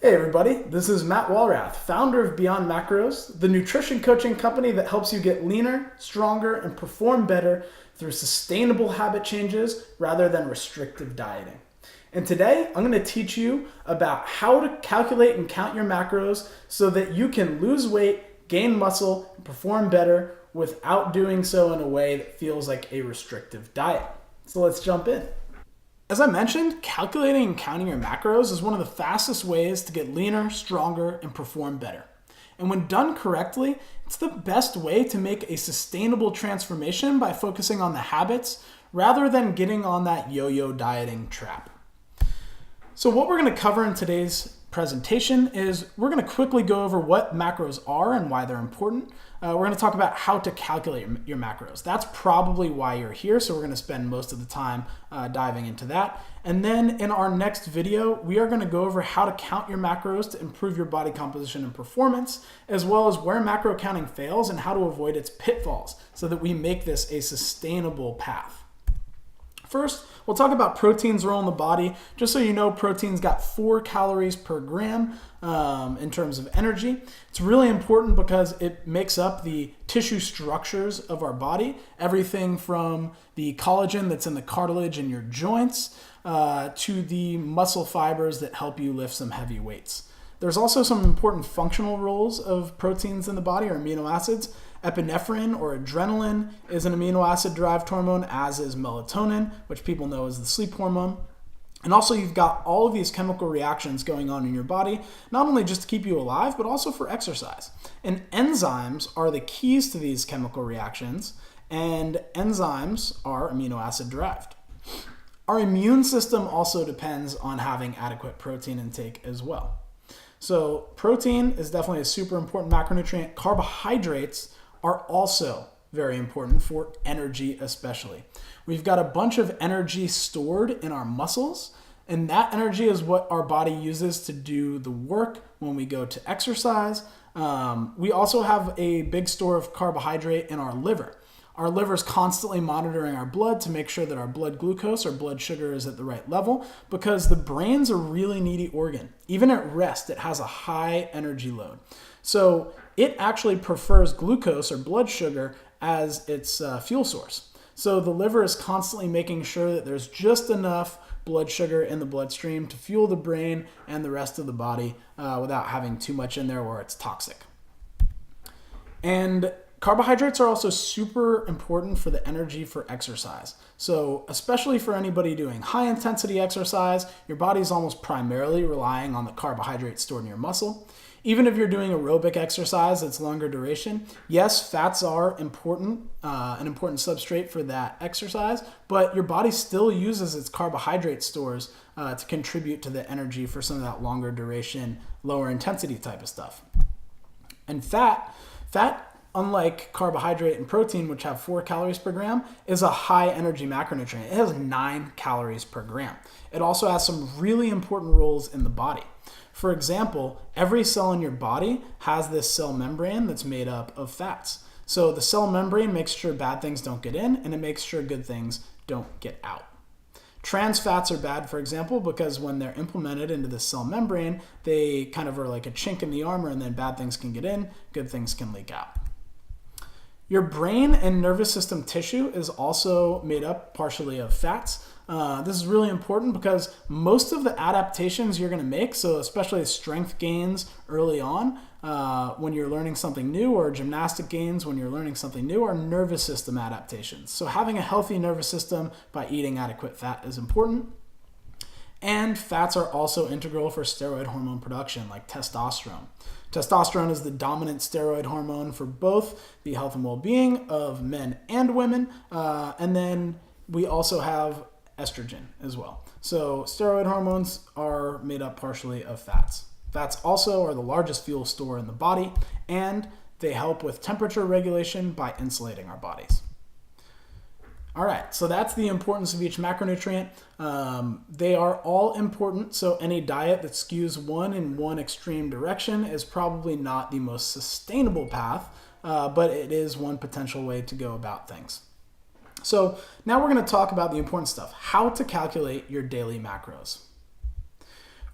Hey everybody, this is Matt Walrath, founder of Beyond Macros, the nutrition coaching company that helps you get leaner, stronger, and perform better through sustainable habit changes rather than restrictive dieting. And today, I'm going to teach you about how to calculate and count your macros so that you can lose weight, gain muscle, and perform better without doing so in a way that feels like a restrictive diet. So let's jump in. As I mentioned, calculating and counting your macros is one of the fastest ways to get leaner, stronger, and perform better. And when done correctly, it's the best way to make a sustainable transformation by focusing on the habits rather than getting on that yo-yo dieting trap. So what we're going to cover in today's presentation is we're going to quickly go over what macros are and why they're important. We're going to talk about how to calculate your macros. That's probably why you're here, so we're going to spend most of the time diving into that. And then in our next video, we are going to go over how to count your macros to improve your body composition and performance, as well as where macro counting fails and how to avoid its pitfalls so that we make this a sustainable path. First, we'll talk about protein's role in the body. Just so you know, protein's got 4 calories per gram in terms of energy. It's really important because it makes up the tissue structures of our body. Everything from the collagen that's in the cartilage in your joints to the muscle fibers that help you lift some heavy weights. There's also some important functional roles of proteins in the body, or amino acids. Epinephrine or adrenaline is an amino acid derived hormone, as is melatonin, which people know as the sleep hormone. And also you've got all of these chemical reactions going on in your body, not only just to keep you alive, but also for exercise. And enzymes are the keys to these chemical reactions, and enzymes are amino acid derived. Our immune system also depends on having adequate protein intake as well. So protein is definitely a super important macronutrient. Carbohydrates are also very important for energy especially. We've got a bunch of energy stored in our muscles, and that energy is what our body uses to do the work when we go to exercise. We also have a big store of carbohydrate in our liver. Our liver is constantly monitoring our blood to make sure that our blood glucose or blood sugar is at the right level, because the brain's a really needy organ. Even at rest, it has a high energy load. So it actually prefers glucose or blood sugar as its fuel source. So the liver is constantly making sure that there's just enough blood sugar in the bloodstream to fuel the brain and the rest of the body without having too much in there where it's toxic. And carbohydrates are also super important for the energy for exercise. So especially for anybody doing high intensity exercise, your body's almost primarily relying on the carbohydrates stored in your muscle. Even if you're doing aerobic exercise that's longer duration, yes, fats are important, an important substrate for that exercise, but your body still uses its carbohydrate stores to contribute to the energy for some of that longer duration, lower intensity type of stuff. And fat, unlike carbohydrate and protein, which have 4 calories per gram, is a high energy macronutrient. It has 9 calories per gram. It also has some really important roles in the body. For example, every cell in your body has this cell membrane that's made up of fats. So the cell membrane makes sure bad things don't get in, and it makes sure good things don't get out. Trans fats are bad, for example, because when they're implemented into the cell membrane, they kind of are like a chink in the armor, and then bad things can get in, good things can leak out. Your brain and nervous system tissue is also made up partially of fats. This is really important because most of the adaptations you're going to make, so especially strength gains early on when you're learning something new, or gymnastic gains when you're learning something new, are nervous system adaptations. So having a healthy nervous system by eating adequate fat is important. And fats are also integral for steroid hormone production, like testosterone. Testosterone is the dominant steroid hormone for both the health and well-being of men and women. And then we also have estrogen as well. So steroid hormones are made up partially of fats. Fats also are the largest fuel store in the body, and they help with temperature regulation by insulating our bodies. All right, so that's the importance of each macronutrient. They are all important, so any diet that skews one in one extreme direction is probably not the most sustainable path, but it is one potential way to go about things. So now we're going to talk about the important stuff, how to calculate your daily macros.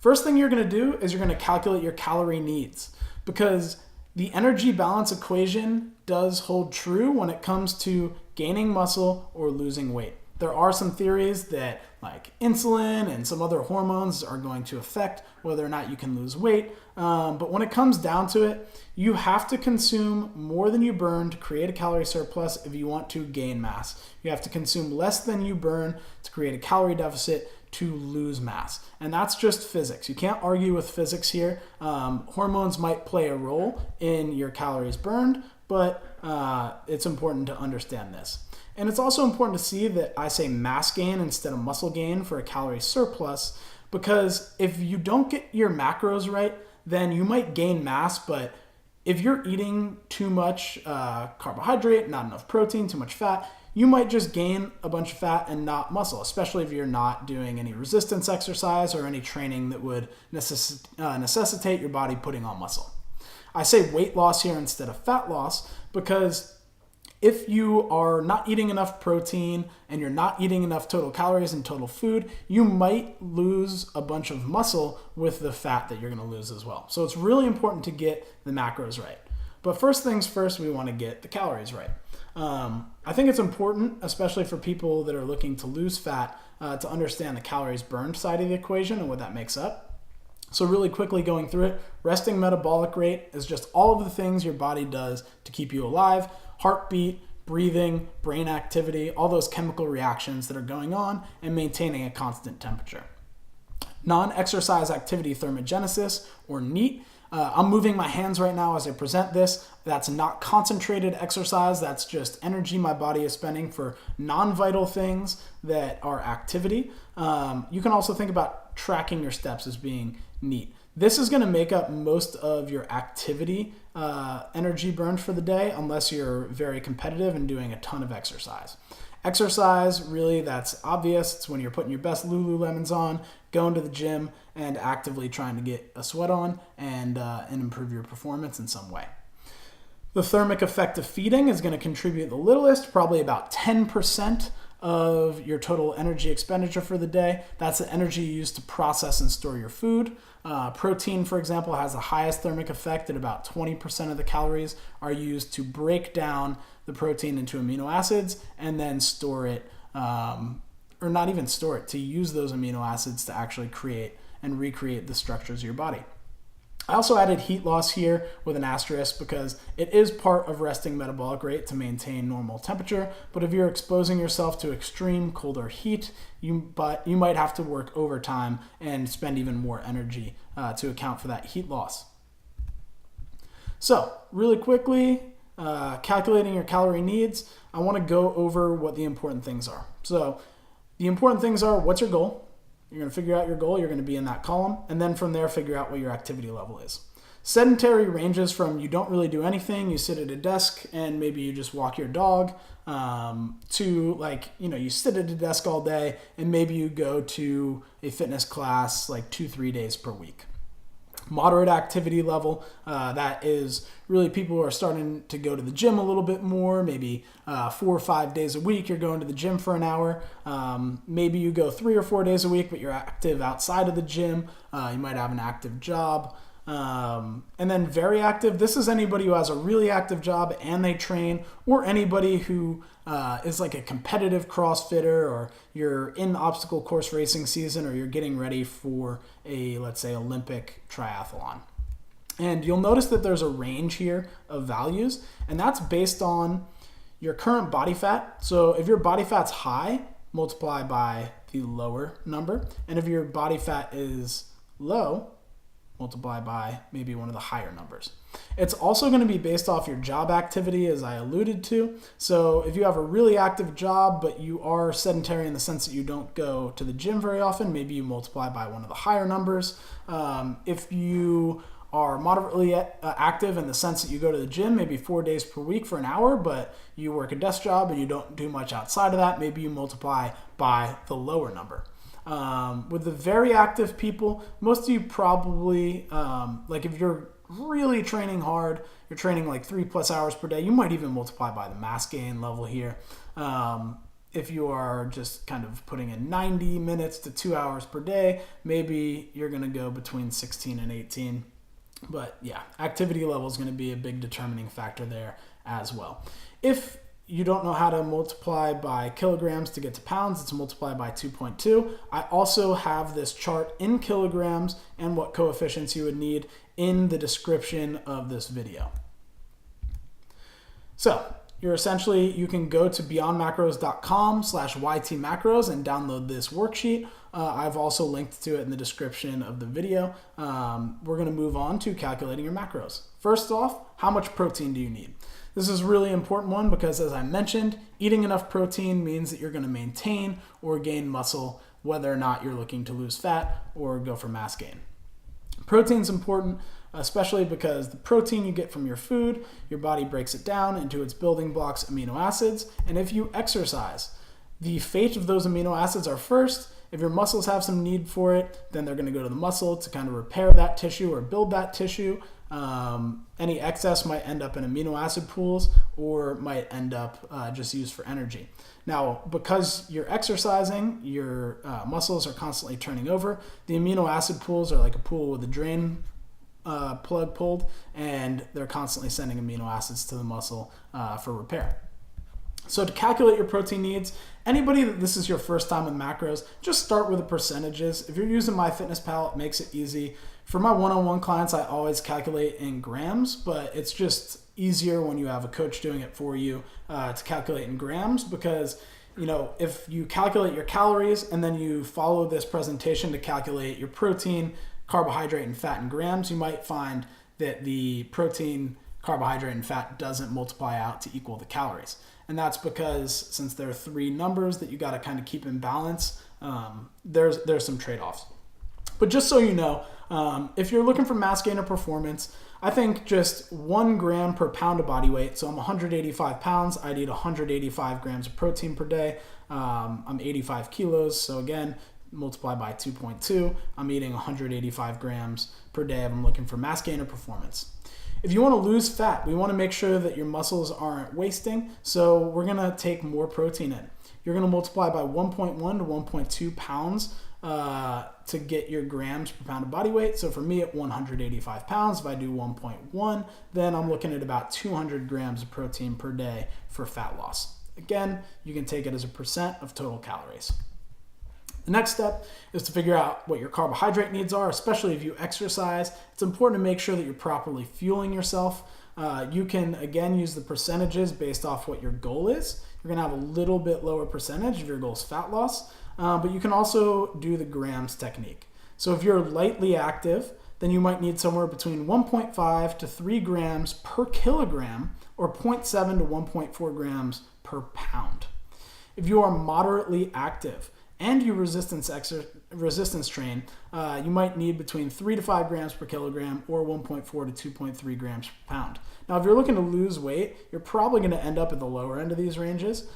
First thing you're going to do is you're going to calculate your calorie needs, because the energy balance equation does hold true when it comes to gaining muscle or losing weight. There are some theories that like insulin and some other hormones are going to affect whether or not you can lose weight. But when it comes down to it, you have to consume more than you burn to create a calorie surplus if you want to gain mass. You have to consume less than you burn to create a calorie deficit to lose mass. And that's just physics. You can't argue with physics here. Hormones might play a role in your calories burned, but it's important to understand this. And it's also important to see that I say mass gain instead of muscle gain for a calorie surplus, because if you don't get your macros right, then you might gain mass, but if you're eating too much carbohydrate, not enough protein, too much fat, you might just gain a bunch of fat and not muscle, especially if you're not doing any resistance exercise or any training that would necessitate your body putting on muscle. I say weight loss here instead of fat loss because if you are not eating enough protein and you're not eating enough total calories and total food, you might lose a bunch of muscle with the fat that you're going to lose as well. So it's really important to get the macros right. But first things first, we want to get the calories right. I think it's important, especially for people that are looking to lose fat, to understand the calories burned side of the equation and what that makes up. So really quickly going through it, resting metabolic rate is just all of the things your body does to keep you alive. Heartbeat, breathing, brain activity, all those chemical reactions that are going on and maintaining a constant temperature. Non-exercise activity thermogenesis, or NEAT. I'm moving my hands right now as I present this. That's not concentrated exercise. That's just energy my body is spending for non-vital things that are activity. You can also think about tracking your steps as being NEAT. This is going to make up most of your activity energy burned for the day, unless you're very competitive and doing a ton of exercise. Exercise, really, that's obvious. It's when you're putting your best Lululemons on, going to the gym, and actively trying to get a sweat on and improve your performance in some way. The thermic effect of feeding is going to contribute the littlest, probably about 10% of your total energy expenditure for the day. That's the energy you use to process and store your food. Protein, for example, has the highest thermic effect at about 20% of the calories are used to break down the protein into amino acids and then store it, or not even store it, to use those amino acids to actually create and recreate the structures of your body. I also added heat loss here with an asterisk because it is part of resting metabolic rate to maintain normal temperature, but if you're exposing yourself to extreme cold or heat, you might have to work overtime and spend even more energy to account for that heat loss. So really quickly, calculating your calorie needs, I want to go over what the important things are. So the important things are, what's your goal? You're going to figure out your goal. You're going to be in that column. And then from there, figure out what your activity level is. Sedentary ranges from you don't really do anything, you sit at a desk and maybe you just walk your dog, to you sit at a desk all day and maybe you go to a fitness class like 2-3 days per week. Moderate activity level, that is really people who are starting to go to the gym a little bit more, maybe 4 or 5 days a week you're going to the gym for an hour. Maybe you go 3 or 4 days a week, but you're active outside of the gym. You might have an active job. And then very active, this is anybody who has a really active job and they train, or anybody who is like a competitive CrossFitter, or you're in obstacle course racing season, or you're getting ready for a, let's say, Olympic triathlon. And you'll notice that there's a range here of values, and that's based on your current body fat. So if your body fat's high, multiply by the lower number. And if your body fat is low, multiply by maybe one of the higher numbers. It's also going to be based off your job activity, as I alluded to. So if you have a really active job, but you are sedentary in the sense that you don't go to the gym very often, maybe you multiply by one of the higher numbers. If you are moderately active in the sense that you go to the gym maybe 4 days per week for an hour, but you work a desk job and you don't do much outside of that, maybe you multiply by the lower number. With the very active people, most of you probably, if you're really training hard, you're training like 3+ hours per day, you might even multiply by the mass gain level here. if you are just kind of putting in 90 minutes to 2 hours per day, maybe you're going to go between 16 and 18. But yeah, activity level is going to be a big determining factor there as well. If you don't know how to multiply by kilograms to get to pounds, it's multiply by 2.2. I also have this chart in kilograms and what coefficients you would need in the description of this video. So you can go to beyondmacros.com/ytmacros and download this worksheet. I've also linked to it in the description of the video. We're going to move on to calculating your macros. First off, how much protein do you need? This is a really important one because, as I mentioned, eating enough protein means that you're going to maintain or gain muscle, whether or not you're looking to lose fat or go for mass gain. Protein's important, especially because the protein you get from your food, your body breaks it down into its building blocks, amino acids, and if you exercise, the fate of those amino acids are first. If your muscles have some need for it, then they're going to go to the muscle to kind of repair that tissue or build that tissue. Any excess might end up in amino acid pools or might end up just used for energy. Now, because you're exercising, your muscles are constantly turning over. The amino acid pools are like a pool with a drain plug pulled, and they're constantly sending amino acids to the muscle for repair. So to calculate your protein needs, anybody that this is your first time with macros, just start with the percentages. If you're using MyFitnessPal, it makes it easy. For my one-on-one clients, I always calculate in grams, but it's just easier when you have a coach doing it for you to calculate in grams, because if you calculate your calories and then you follow this presentation to calculate your protein, carbohydrate, and fat in grams, you might find that the protein, carbohydrate, and fat doesn't multiply out to equal the calories. And that's because since there are three numbers that you got to kind of keep in balance, there's some trade-offs. But just so you know, if you're looking for mass gain or performance, I think just 1 gram per pound of body weight. So I'm 185 pounds. I'd eat 185 grams of protein per day. I'm 85 kilos. So again, multiply by 2.2. I'm eating 185 grams per day if I'm looking for mass gain or performance. If you want to lose fat, we want to make sure that your muscles aren't wasting. So we're going to take more protein in. You're going to multiply by 1.1 to 1.2 pounds to get your grams per pound of body weight. So for me at 185 pounds, if I do 1.1, then I'm looking at about 200 grams of protein per day for fat loss. Again, you can take it as a percent of total calories. The next step is to figure out what your carbohydrate needs are, especially if you exercise. It's important to make sure that you're properly fueling yourself. You can, again, use the percentages based off what your goal is. You're going to have a little bit lower percentage if your goal is fat loss, but you can also do the grams technique. So if you're lightly active, then you might need somewhere between 1.5 to 3 grams per kilogram or 0.7 to 1.4 grams per pound. If you are moderately active and you resistance train, you might need between 3 to 5 grams per kilogram or 1.4 to 2.3 grams per pound. Now, if you're looking to lose weight, you're probably going to end up at the lower end of these ranges.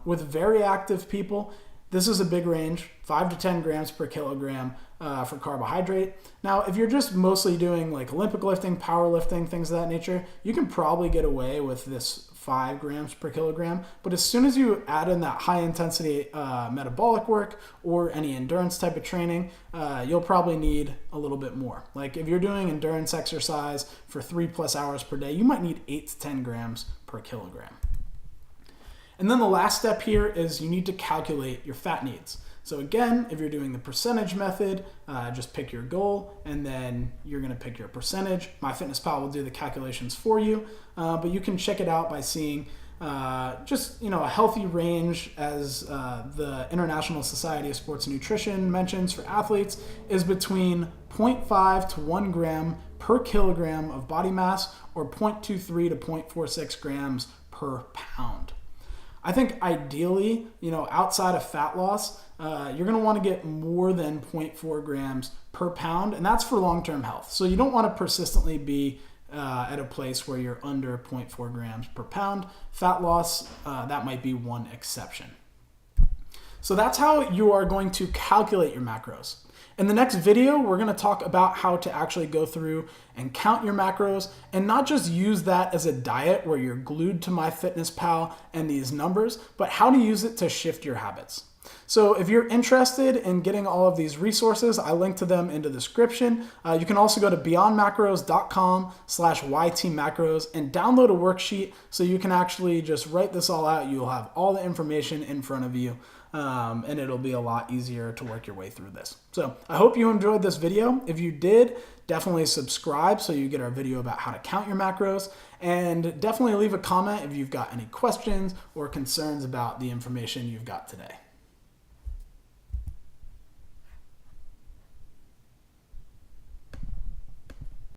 With very active people, this is a big range, 5 to 10 grams per kilogram for carbohydrate. Now, if you're just mostly doing like Olympic lifting, powerlifting, things of that nature, you can probably get away with this 5 grams per kilogram. But as soon as you add in that high intensity metabolic work or any endurance type of training, you'll probably need a little bit more. Like if you're doing endurance exercise for 3+ hours per day, you might need 8 to 10 grams per kilogram. And then the last step here is you need to calculate your fat needs. So again, if you're doing the percentage method, just pick your goal and then you're going to pick your percentage. MyFitnessPal will do the calculations for you, but you can check it out by seeing just a healthy range, as the International Society of Sports Nutrition mentions for athletes, is between 0.5 to 1 gram per kilogram of body mass or 0.23 to 0.46 grams per pound. I think ideally, outside of fat loss, you're going to want to get more than 0.4 grams per pound, and that's for long-term health. So you don't want to persistently be at a place where you're under 0.4 grams per pound. Fat loss, that might be one exception. So that's how you are going to calculate your macros. In the next video, we're going to talk about how to actually go through and count your macros and not just use that as a diet where you're glued to MyFitnessPal and these numbers, but how to use it to shift your habits. So if you're interested in getting all of these resources, I link to them in the description. You can also go to beyondmacros.com/ytmacros and download a worksheet so you can actually just write this all out. You'll have all the information in front of you, and it'll be a lot easier to work your way through this. So I hope you enjoyed this video. If you did, definitely subscribe so you get our video about how to count your macros, and definitely leave a comment if you've got any questions or concerns about the information you've got today.